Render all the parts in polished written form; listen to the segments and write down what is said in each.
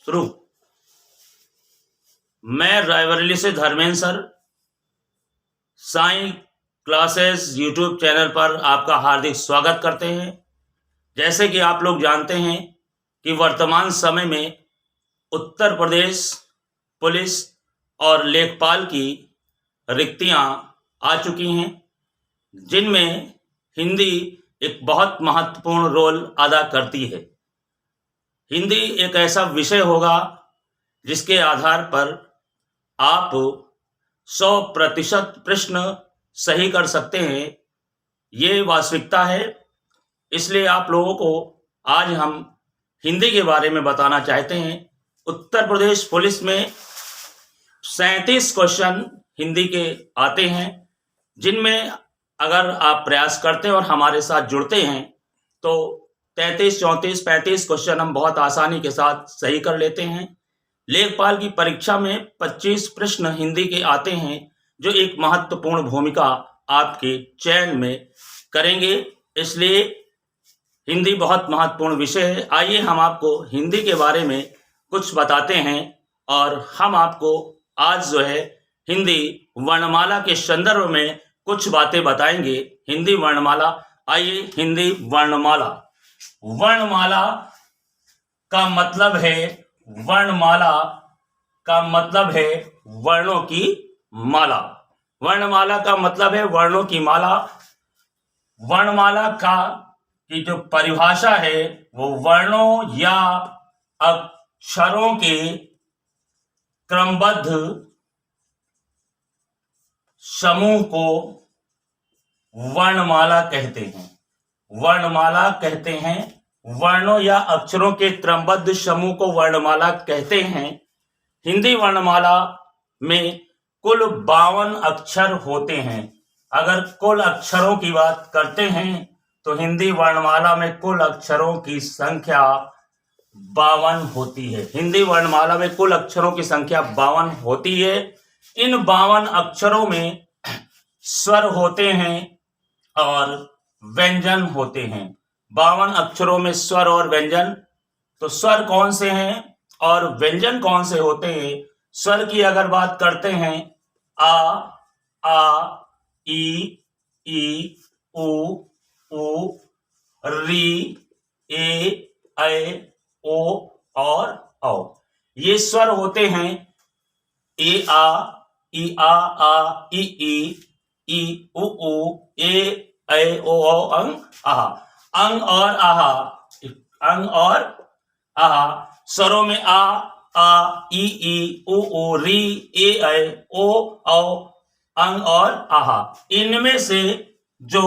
शुरू। मैं रायबरेली से Dharmendra sir Sai classes YouTube channel पर आपका हार्दिक स्वागत करते हैं। जैसे कि आप लोग जानते हैं कि वर्तमान समय में उत्तर प्रदेश पुलिस और लेखपाल की रिक्तियां आ चुकी हैं, जिनमें हिंदी एक बहुत महत्वपूर्ण रोल अदा करती है। हिंदी एक ऐसा विषय होगा जिसके आधार पर आप 100% प्रश्न सही कर सकते हैं। ये वास्तविकता है। इसलिए आप लोगों को आज हम हिंदी के बारे में बताना चाहते हैं। उत्तर प्रदेश पुलिस में 37 क्वेश्चन हिंदी के आते हैं, जिनमें अगर आप प्रयास करते हैं और हमारे साथ जुड़ते हैं तो 33, 34, 35 क्वेश्चन हम बहुत आसानी के साथ सही कर लेते हैं। लेखपाल की परीक्षा में 25 प्रश्न हिंदी के आते हैं, जो एक महत्वपूर्ण भूमिका आपके चयन में करेंगे। इसलिए हिंदी बहुत महत्वपूर्ण विषय है। आइए हम आपको हिंदी के बारे में कुछ बताते हैं और हम आपको आज जो है हिंदी वर्णमाला के संदर्भ में कुछ बातें बताएंगे। हिंदी वर्णमाला, आइए हिंदी वर्णमाला। वर्णमाला का मतलब है वर्णों की माला। वर्णमाला का मतलब है वर्णों की माला। वर्णमाला की जो परिभाषा है वो वर्णों या अक्षरों के क्रमबद्ध समूह को वर्णमाला कहते हैं। वर्णमाला कहते हैं, वर्णों या अक्षरों के क्रमबद्ध समूह को वर्णमाला कहते हैं। हिंदी वर्णमाला में कुल 52 अक्षर होते हैं। अगर कुल अक्षरों की बात करते हैं तो हिंदी वर्णमाला में कुल अक्षरों की संख्या 52 होती है। हिंदी वर्णमाला में कुल अक्षरों की संख्या 52 होती है। इन 52 अक्षरों में स्वर होते हैं और व्यंजन होते हैं। 52 अक्षरों में स्वर और व्यंजन। तो स्वर कौन से हैं और व्यंजन कौन से होते हैं? स्वर की अगर बात करते हैं, आ, ई, उ, री, ए, ओ और औ। ये स्वर होते हैं। ए आ, ई, उ, ए, ओ, अंग, आहा। अंग और आहा स्वरों में आ, ई, उ, री, ए, ओ, औ, अंग और आहा। इनमें से जो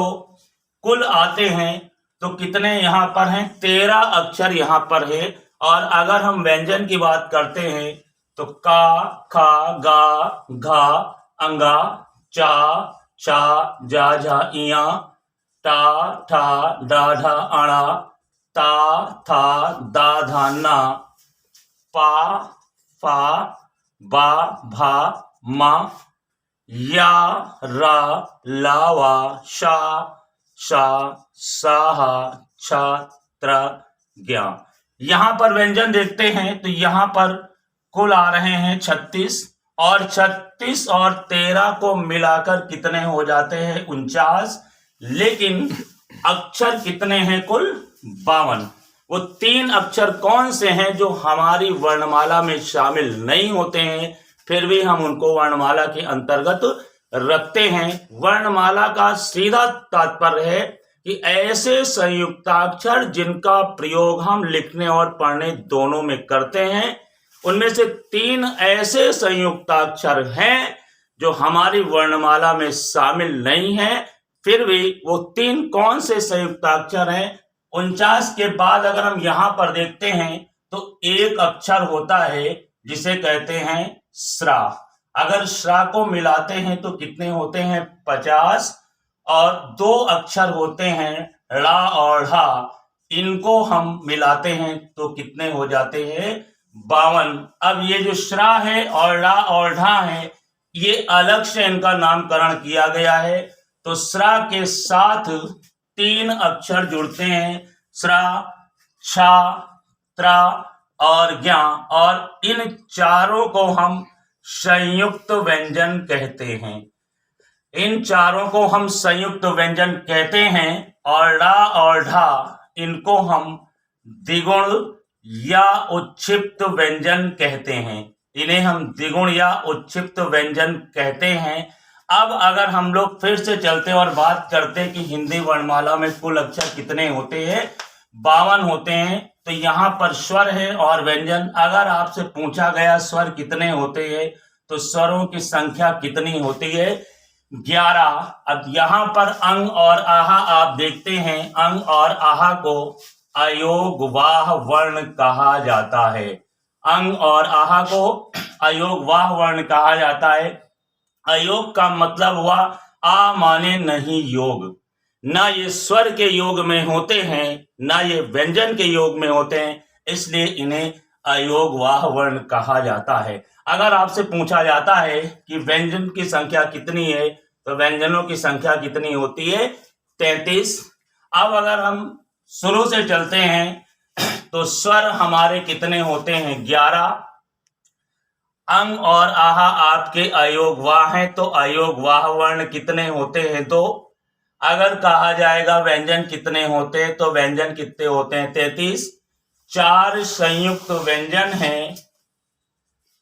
कुल आते हैं तो कितने यहाँ पर हैं? 13 अक्षर यहाँ पर है। और अगर हम व्यंजन की बात करते हैं तो का, खा, गा, घा, अंगा, चा, छा, जा, झा, इया, टा, ठा, डा, ढा, अणा, ता, था, दा, धा, ना, पा, फा, बा, भा, मा, या, रा, ला, वा, शा, शा, साहा, छा, त्रा, ज्ञा। यहां पर व्यंजन देखते हैं तो यहां पर कुल आ रहे हैं 36 और 36 और 13 को मिलाकर कितने हो जाते हैं? 49। लेकिन अक्षर कितने हैं? कुल 52। वो 3 अक्षर कौन से हैं जो हमारी वर्णमाला में शामिल नहीं होते हैं, फिर भी हम उनको वर्णमाला के अंतर्गत रखते हैं? वर्णमाला का सीधा तात्पर्य है कि ऐसे संयुक्ताक्षर जिनका प्रयोग हम लिखने और पढ़ने दोनों में करते हैं, उनमें से 3 ऐसे संयुक्ताक्षर हैं जो हमारी वर्णमाला में शामिल नहीं हैं। फिर भी वो 3 कौन से संयुक्ताक्षर हैं? 49 के बाद अगर हम यहां पर देखते हैं तो एक अक्षर होता है जिसे कहते हैं श्रा। अगर श्रा को मिलाते हैं तो कितने होते हैं? 50। और 2 अक्षर होते हैं ड़ा और ढा, इनको हम मिलाते हैं तो कितने हो जाते हैं? 52। अब ये जो श्रा है और ड़ा और ढा है, ये अलग से इनका नामकरण किया गया है। तो श्रा के साथ 3 अक्षर जुड़ते हैं। श्रा, छा, त्रा, और ज्ञ, और इन चारों को हम संयुक्त व्यंजन कहते हैं। इन चारों को हम संयुक्त व्यंजन कहते हैं। और ड़ा और ढा, इनको हम द्विगुण या उच्छिप्त व्यंजन कहते हैं। इन्हें हम द्विगुण या उच्छिप्त व्यंजन कहते हैं। अब अगर हम लोग फिर से चलते और बात करते हैं कि हिंदी वर्णमाला में कुल अक्षर कितने होते हैं, 52 होते हैं। तो यहाँ पर स्वर है और व्यंजन। अगर आपसे पूछा गया स्वर कितने होते हैं तो स्वरों की संख्या कितनी होती है, 11। अब यहाँ पर अंग और आहा आप देखते हैं, अंग और आहा को अयोगवाह वर्ण कहा जाता है। अंग और आहा को अयोगवाह वर्ण कहा जाता है। अयोग का मतलब हुआ आ माने नहीं योग, ना ये स्वर के योग में होते हैं ना ये व्यंजन के योग में होते हैं, इसलिए इन्हें अयोगवाह वर्ण कहा जाता है। अगर आपसे पूछा जाता है कि व्यंजन की संख्या कितनी है तो व्यंजनों की संख्या कितनी होती है, 33। अब अगर हम शुरू से चलते हैं तो स्वर हमारे कितने होते हैं, 11। अंग और आहा आपके अयोगवाह हैं तो अयोगवाह वर्ण कितने होते हैं, 2। अगर कहा जाएगा व्यंजन कितने होते हैं तो व्यंजन कितने होते हैं, 33। 4 संयुक्त व्यंजन हैं।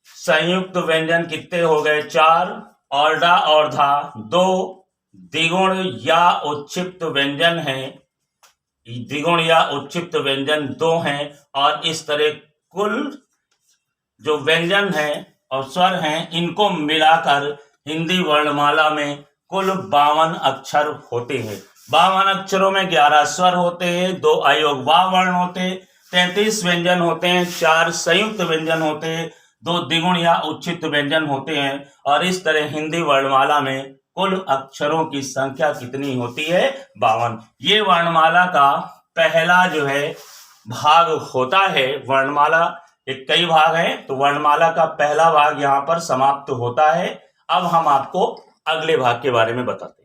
संयुक्त व्यंजन कितने हो गए, 4। और डा और धा 2 द्विगुण या उच्छिप्त व्यंजन हैं। द्विगुण या उच्छिप्त व्यंजन 2 हैं। और इस तरह कुल जो व्यंजन है और स्वर हैं, इनको मिलाकर हिंदी वर्णमाला में कुल 52 अक्षर होते हैं। 52 अक्षरों में 11 स्वर होते हैं, 2 अयोगवाह वर्ण होते हैं, 33 व्यंजन होते हैं, 4 संयुक्त व्यंजन होते हैं, 2 द्विगुण या उच्छिप्त व्यंजन होते हैं। और इस तरह हिंदी वर्णमाला में कुल अक्षरों की संख्या कितनी होती है, 52। ये वर्णमाला का पहला जो है भाग होता है। वर्णमाला एक कई भाग हैं, तो वर्णमाला का पहला भाग यहाँ पर समाप्त होता है। अब हम आपको अगले भाग के बारे में बताते हैं।